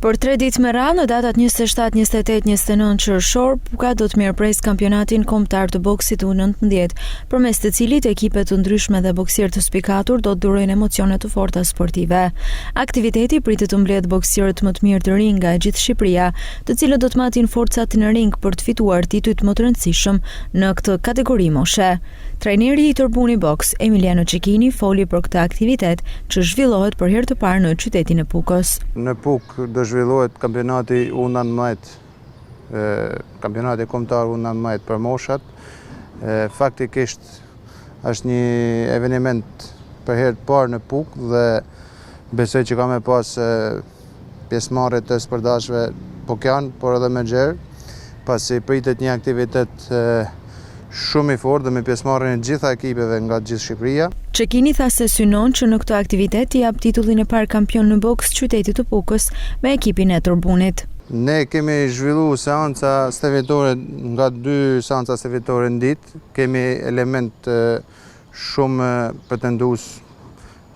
Për 3 ditë me radhë, në datat 27, 28, 29 qershor, Puka do të mirëpres kampionatin kombëtar të boksit U19, përmes të cilit ekipet të ndryshme dhe boksierë të spikatur do të durojnë emocione të forta sportive. Aktiviteti pritet të mbledhë boksierët më të mirë të ring nga e gjithë Shqipëria, të cilët do të matin forcat në ring për të fituar titujt më të rëndësishëm në këtë kategori moshe. Trajneri i Tërbuni Boks, Emiliano Cecchini, foli për këtë aktivitet që zhvillohet për herë të parë në qytetin e Pukës. Në Pukë do zhvillohet kampionati U19, kampionati kombëtar U19 për moshat. Faktikisht është një eveniment për herë të parë në Pukë dhe besoj që ka me pas pjesëmarrje të spërdashve pokjan, por edhe me gjerë, pasi pritet një aktivitet shumë i fortë dhe me pjesëmarrjen e gjitha ekipeve nga gjithë Shqipëria. Cecchini tha se synon që në këtë aktivitet i jap titullin e parë kampion në boks qytetit të Pukës me ekipin e Tërbunit. Ne kemi zhvilluar seanca stëvjetore, nga 2 seanca stëvjetore në ditë, kemi element shumë pretendues.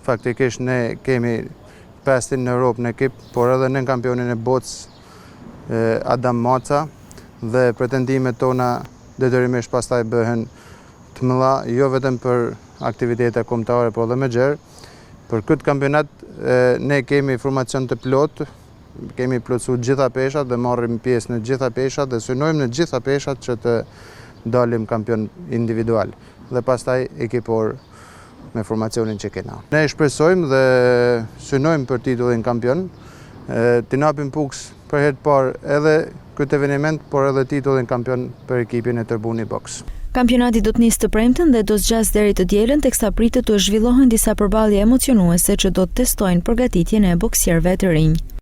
Faktikisht ne kemi 5 në Europë në ekip, por edhe në kampionin e botës Adam Maca dhe pretendimet tona detyrimisht pastaj bëhen të mëdha, jo vetëm për aktivitete kombëtare, por edhe me gjerë. Për këtë kampionat ne kemi formacion të plot, kemi plotësuar gjitha peshat dhe marrim pjesë në gjitha peshat dhe synojmë në gjitha peshat që të dalim kampion individual dhe pastaj ekipor me formacionin që kena. Ne shpresojmë dhe synojmë për titullin kampion, t'i napim Pukës për herë të parë edhe këtë eveniment, por edhe titullin kampion për ekipin e Tërbuni Boks. Kampionati do të nisë të premten dhe do të zgjasë deri të dielën, teksa pritet të zhvillohen disa përballje emocionuese që do të testojnë përgatitjen e boksierëve të rinj.